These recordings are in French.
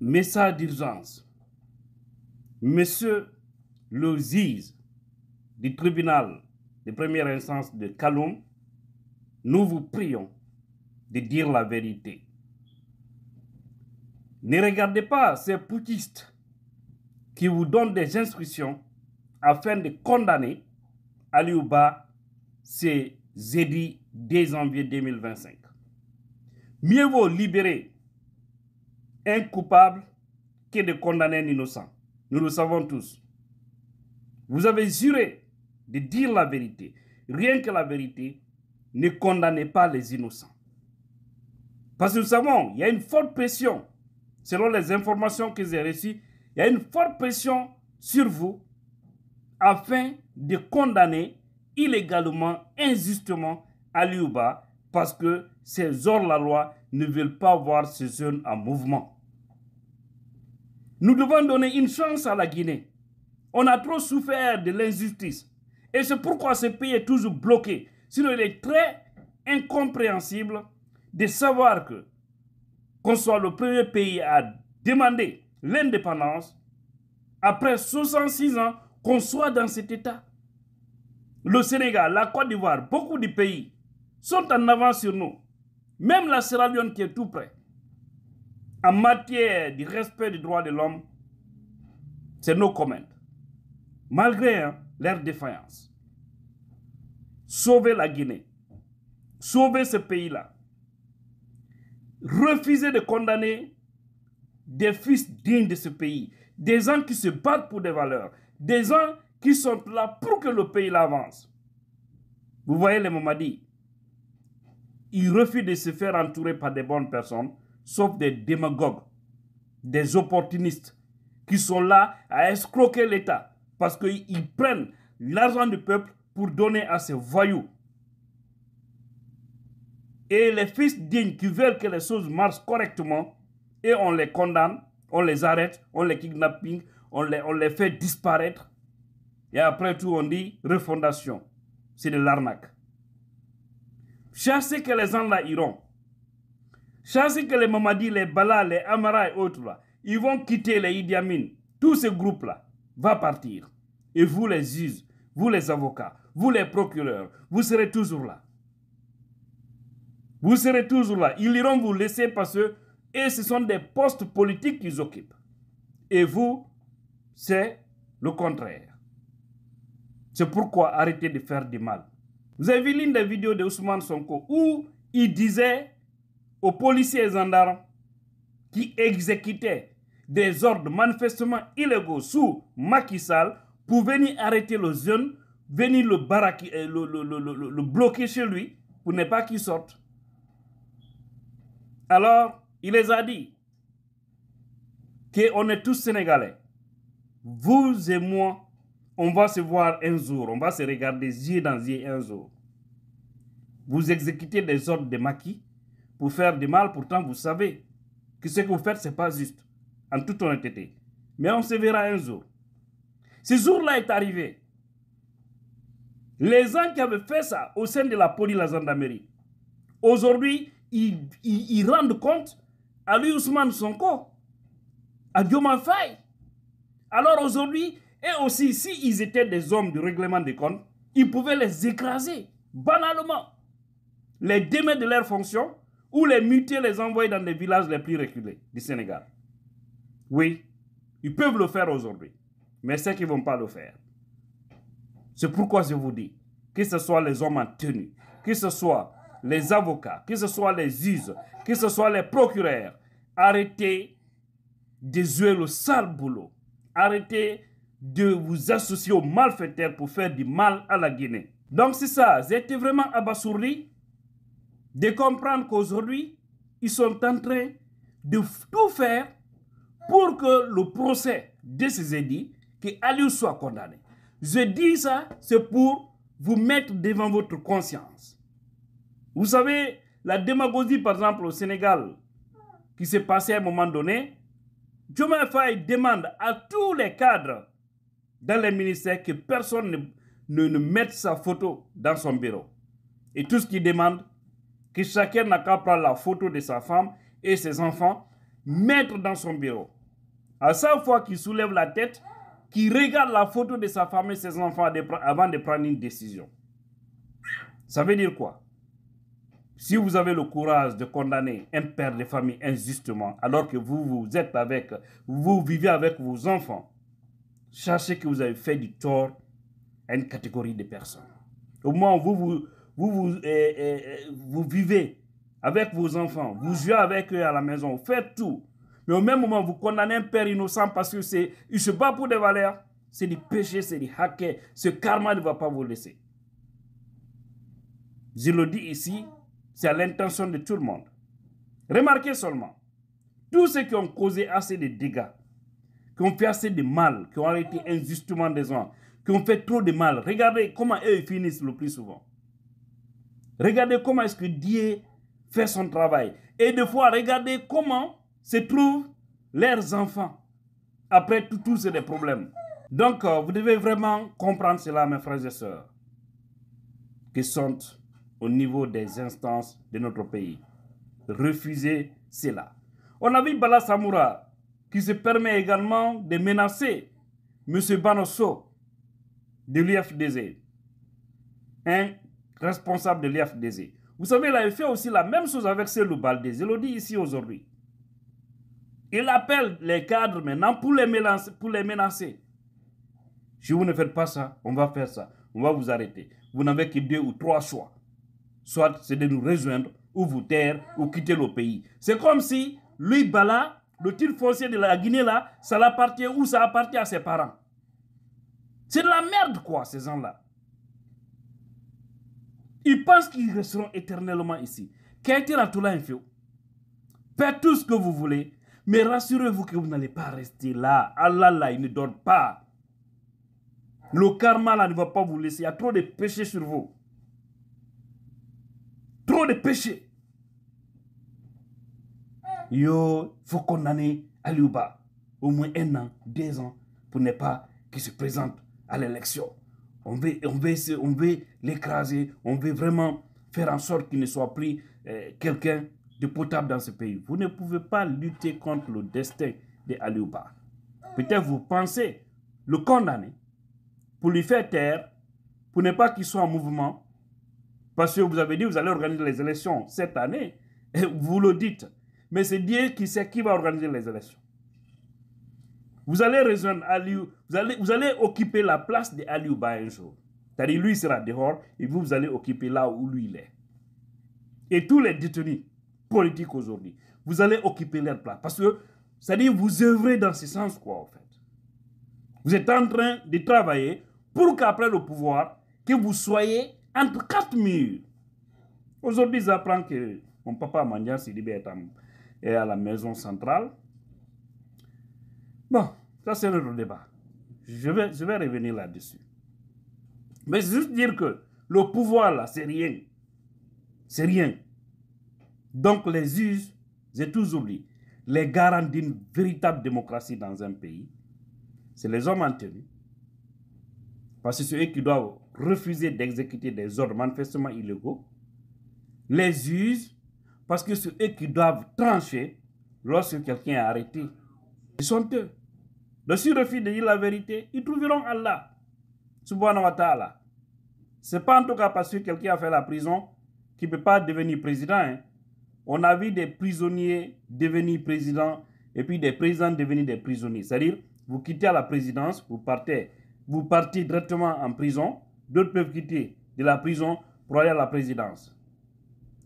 Message d'urgence. Monsieur le juge du tribunal de première instance de Kaloum, nous vous prions de dire la vérité. Ne regardez pas ces putschistes qui vous donnent des instructions afin de condamner Aliou Ba ce jeudi 2 janvier 2025. Mieux vaut libérer un coupable que de condamner un innocent. Nous le savons tous. Vous avez juré de dire la vérité. Rien que la vérité, ne condamnez pas les innocents. Parce que nous savons, il y a une forte pression, selon les informations que j'ai reçues, il y a une forte pression sur vous afin de condamner illégalement, injustement Aliou Ba parce que ces hors-la-loi ne veulent pas voir ces jeunes en mouvement. Nous devons donner une chance à la Guinée. On a trop souffert de l'injustice. Et c'est pourquoi ce pays est toujours bloqué. Sinon, il est très incompréhensible de savoir qu'on soit le premier pays à demander l'indépendance après 66 ans qu'on soit dans cet état. Le Sénégal, la Côte d'Ivoire, beaucoup de pays sont en avance sur nous. Même la Sierra Leone qui est tout près. En matière de respect des droits de l'homme, c'est no comment. Malgré leur défaillance. Sauver la Guinée. Sauver ce pays-là. Refuser de condamner des fils dignes de ce pays. Des gens qui se battent pour des valeurs. Des gens qui sont là pour que le pays avance. Vous voyez les Mamadi. Ils refusent de se faire entourer par des bonnes personnes, sauf des démagogues, des opportunistes, qui sont là à escroquer l'État, parce qu'ils prennent l'argent du peuple pour donner à ces voyous. Et les fils dignes qui veulent que les choses marchent correctement, et on les condamne, on les arrête, on les kidnapping, on les fait disparaître. Et après tout, on dit refondation. C'est de l'arnaque. Chassez que les gens là iront. Chassez que les Mamadi, les Bala, les Amara et autres là, ils vont quitter les Idi Amin. Tous ces groupes là vont partir. Et vous les juges, vous les avocats, vous les procureurs, vous serez toujours là. Vous serez toujours là. Ils iront vous laisser parce que et ce sont des postes politiques qu'ils occupent. Et vous, c'est le contraire. C'est pourquoi arrêtez de faire du mal. Vous avez vu l'une des vidéos de Ousmane Sonko où il disait aux policiers et gendarmes qui exécutaient des ordres manifestement illégaux sous Macky Sall pour venir arrêter le jeune, venir le bloquer chez lui pour ne pas qu'il sorte. Alors, il les a dit qu'on est tous Sénégalais. Vous et moi, on va se voir un jour, on va se regarder yeux dans yeux un jour. Vous exécutez des ordres de Macky pour faire du mal, pourtant vous savez que ce que vous faites, ce n'est pas juste, en toute honnêteté. Mais on se verra un jour. Ce jour-là est arrivé. Les gens qui avaient fait ça au sein de la police, la gendarmerie, aujourd'hui, ils rendent compte à lui Ousmane Sonko, à Diomaye Faye. Alors aujourd'hui, et aussi, s'ils étaient des hommes du règlement des comptes, ils pouvaient les écraser, banalement, les démettre de leurs fonctions ou les muter, les envoyer dans les villages les plus reculés du Sénégal. Oui, ils peuvent le faire aujourd'hui, mais c'est qu'ils ne vont pas le faire. C'est pourquoi je vous dis, que ce soit les hommes en tenue, que ce soit les avocats, que ce soit les juges, que ce soit les procureurs, arrêtez de jouer le sale boulot. Arrêtez de vous associer aux malfaiteurs pour faire du mal à la Guinée. Donc c'est ça, j'étais vraiment abasourdi de comprendre qu'aujourd'hui, ils sont en train de tout faire pour que le procès de ces édits, que Aliou soit condamné. Je dis ça, c'est pour vous mettre devant votre conscience. Vous savez, la démagogie, par exemple, au Sénégal, qui s'est passée à un moment donné, Diomaye Faye demande à tous les cadres dans les ministères que personne ne mette sa photo dans son bureau. Et tout ce qu'il demande, que chacun n'a qu'à prendre la photo de sa femme et ses enfants mettre dans son bureau. À chaque fois qu'il soulève la tête, qu'il regarde la photo de sa femme et ses enfants avant de prendre une décision. Ça veut dire quoi? Si vous avez le courage de condamner un père de famille injustement, alors que vous vivez avec vos enfants, sachez que vous avez fait du tort à une catégorie de personnes. Au moment où vous vivez avec vos enfants, vous jouez avec eux à la maison, vous faites tout. Mais au même moment, vous condamnez un père innocent parce qu'il se bat pour des valeurs. C'est du péché, c'est du hacker. Ce karma ne va pas vous laisser. Je le dis ici, c'est à l'intention de tout le monde. Remarquez seulement, tous ceux qui ont causé assez de dégâts, qui ont fait assez de mal, qui ont arrêté injustement des gens, qui ont fait trop de mal, regardez comment eux finissent le plus souvent. Regardez comment est-ce que Dieu fait son travail. Et des fois, regardez comment se trouvent leurs enfants après tous ces problèmes. Donc, vous devez vraiment comprendre cela, mes frères et sœurs, qui sont au niveau des instances de notre pays. Refusez cela. On a vu Bala Samoura qui se permet également de menacer M. Banosso de l'UFDZ, un responsable de l'UFDZ. Vous savez, il a fait aussi la même chose avec Selou Baldé. Je le dis ici aujourd'hui. Il appelle les cadres maintenant pour les menacer. Si vous ne faites pas ça, on va faire ça. On va vous arrêter. Vous n'avez que 2 ou 3 choix. Soit c'est de nous rejoindre, ou vous taire, ou quitter le pays. C'est comme si, lui, Bala, le titre foncier de la Guinée, là, ça l'appartient ou ça appartient à ses parents. C'est de la merde, quoi, ces gens-là. Ils pensent qu'ils resteront éternellement ici. Faites tout ce que vous voulez, mais rassurez-vous que vous n'allez pas rester là. Allah, là, il ne dort pas. Le karma, là, ne va pas vous laisser. Il y a trop de péchés sur vous. Trop de péchés. Yo, il faut condamner Aliouba au moins 1 an, 2 ans pour ne pas qu'il se présente à l'élection. On veut l'écraser, on veut vraiment faire en sorte qu'il ne soit plus quelqu'un de potable dans ce pays. Vous ne pouvez pas lutter contre le destin de Aliouba. Peut-être vous pensez le condamner pour lui faire taire, pour ne pas qu'il soit en mouvement, parce que vous avez dit que vous allez organiser les élections cette année, et vous le dites. Mais c'est Dieu qui sait qui va organiser les élections. Vous allez rejoindre Aliou, vous allez occuper la place de Aliouba un jour. C'est-à-dire lui sera dehors et vous allez occuper là où lui il est. Et tous les détenus politiques aujourd'hui, vous allez occuper leur place. Parce que, c'est-à-dire vous œuvrez dans ce sens quoi en fait. Vous êtes en train de travailler pour qu'après le pouvoir, que vous soyez entre 4 murs. Aujourd'hui, j'apprends que mon papa Mandian Sidibé est à la maison centrale. Bon, ça c'est notre débat. Je vais revenir là-dessus. Mais juste dire que le pouvoir là, c'est rien. C'est rien. Donc les juges, j'ai toujours dit, les garants d'une véritable démocratie dans un pays, c'est les hommes en tenue. Parce que c'est eux qui doivent refuser d'exécuter des ordres manifestement illégaux. Les juges, parce que c'est eux qui doivent trancher lorsque quelqu'un est arrêté. Ils sont eux. Donc s'ils refusent de dire la vérité, ils trouveront Allah. Subhanahu wa ta'ala. Ce n'est pas en tout cas parce que quelqu'un a fait la prison qu'il ne peut pas devenir président. Hein. On a vu des prisonniers devenir présidents et puis des présidents devenir des prisonniers. C'est-à-dire, vous quittez à la présidence, vous partez directement en prison. D'autres peuvent quitter de la prison pour aller à la présidence.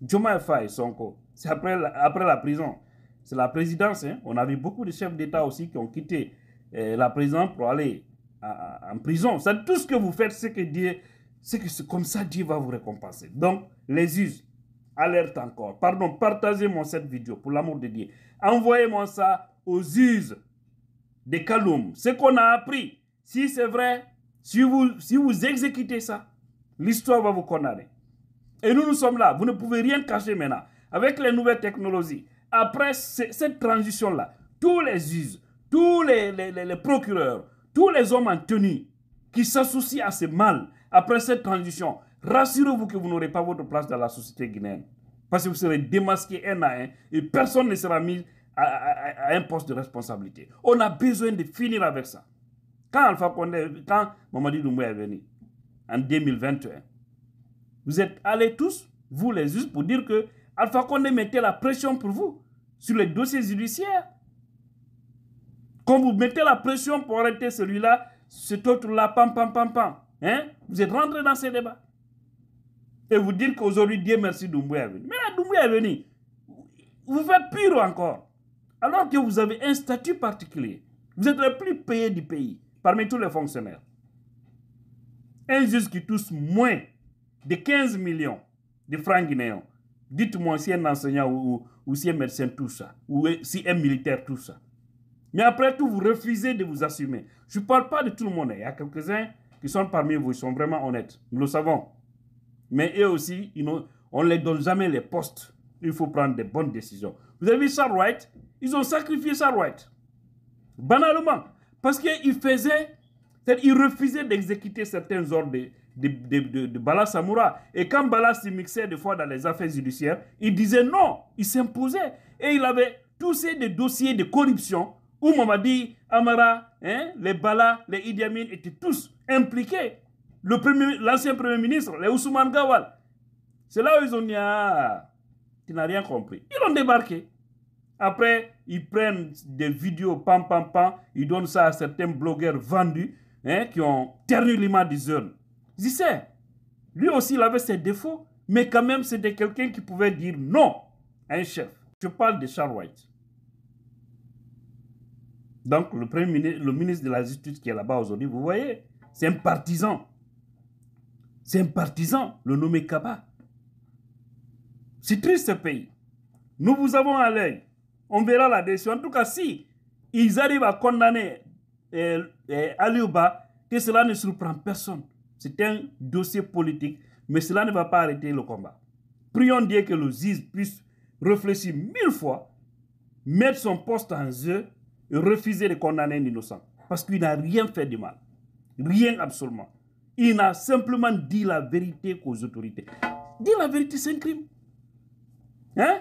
Diomaye Faye, Sonko, c'est après la prison. C'est la présidence. Hein. On a vu beaucoup de chefs d'État aussi qui ont quitté la présidence pour aller en prison. C'est tout ce que vous faites, c'est que comme ça Dieu va vous récompenser. Donc, les juges, alerte encore. Pardon, partagez-moi cette vidéo pour l'amour de Dieu. Envoyez-moi ça aux juges de Kaloum. Ce qu'on a appris, si c'est vrai, si vous exécutez ça, l'histoire va vous condamner. Et nous sommes là. Vous ne pouvez rien cacher maintenant. Avec les nouvelles technologies, après cette transition-là, tous les juges, tous les procureurs, tous les hommes en tenue qui s'associent à ce mal, après cette transition, rassurez-vous que vous n'aurez pas votre place dans la société guinéenne. Parce que vous serez démasqués un à un et personne ne sera mis à un poste de responsabilité. On a besoin de finir avec ça. Quand Mamadi Doumbouya est venu, en 2021, vous êtes allés tous, vous les juges, pour dire que Alpha Condé mettait la pression pour vous sur les dossiers judiciaires. Quand vous mettez la pression pour arrêter celui-là, cet autre-là, pam, pam, pam, pam, hein? Vous êtes rentré dans ces débats. Et vous dites qu'aujourd'hui, Dieu merci, Doumbouya est venu. Mais là, Doumbouya est venu. Vous faites pire encore. Alors que vous avez un statut particulier. Vous êtes le plus payé du pays, parmi tous les fonctionnaires. Un juge qui touche moins de 15 millions de francs guinéens. Dites-moi si un enseignant ou si un médecin touche ça, ou si un militaire touche ça. Mais après tout, vous refusez de vous assumer. Je ne parle pas de tout le monde. Il y a quelques-uns qui sont parmi vous, ils sont vraiment honnêtes. Nous le savons. Mais eux aussi, on ne les donne jamais les postes. Il faut prendre des bonnes décisions. Vous avez vu Charles Wright? Ils ont sacrifié Charles Wright. Banalement. Parce qu'ils refusaient d'exécuter certains ordres de Bala Samoura. Et quand Bala se mixait des fois dans les affaires judiciaires, il disait non, il s'imposait. Et il avait touché des dossiers de corruption où Mamadi Amara, les Bala, les Idi Amin étaient tous impliqués. L'ancien premier ministre, les Ousmane Gawal. C'est là où ils ont dit, ah, tu n'as rien compris. Ils ont débarqué. Après, ils prennent des vidéos, pam, pam, pam, ils donnent ça à certains blogueurs vendus, qui ont terni l'image des jeunes. Je sais, lui aussi, il avait ses défauts, mais quand même, c'était quelqu'un qui pouvait dire non à un chef. Je parle de Charles Wright. Donc, le ministre de la Justice qui est là-bas aujourd'hui, vous voyez, c'est un partisan. C'est un partisan, le nommé Kaba. C'est triste ce pays. Nous vous avons à l'œil. On verra la décision. En tout cas, si ils arrivent à condamner Aliouba, que cela ne surprend personne. C'est un dossier politique, mais cela ne va pas arrêter le combat. Prions Dieu que le juge puisse réfléchir 1000 fois, mettre son poste en jeu et refuser de condamner un innocent. Parce qu'il n'a rien fait de mal. Rien absolument. Il n'a simplement dit la vérité aux autorités. Dire la vérité, c'est un crime. Hein?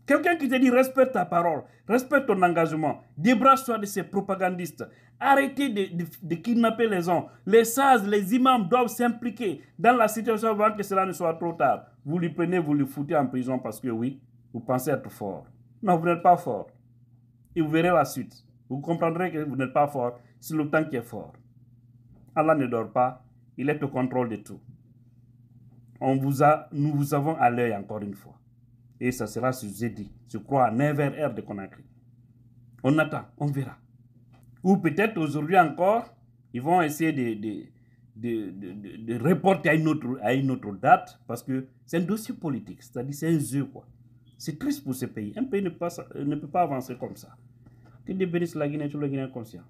Quelqu'un qui te dit respecte ta parole, respecte ton engagement, débrasse-toi de ces propagandistes. Arrêtez de kidnapper les gens. Les sages, les imams doivent s'impliquer dans la situation avant que cela ne soit trop tard. Vous les prenez, vous les foutez en prison parce que oui, vous pensez être fort. Non, vous n'êtes pas fort. Et vous verrez la suite. Vous comprendrez que vous n'êtes pas fort. C'est le temps qui est fort. Allah ne dort pas. Il est au contrôle de tout. Nous vous avons à l'œil encore une fois. Et ça sera ce jeudi. Je crois à 9h de Conakry. On attend, on verra. Ou peut-être aujourd'hui encore, ils vont essayer de reporter à une autre date parce que c'est un dossier politique. C'est-à-dire c'est un jeu, quoi. C'est triste pour ce pays. Un pays ne peut pas avancer comme ça. Que Dieu bénisse la Guinée, tout le Guinéen conscient.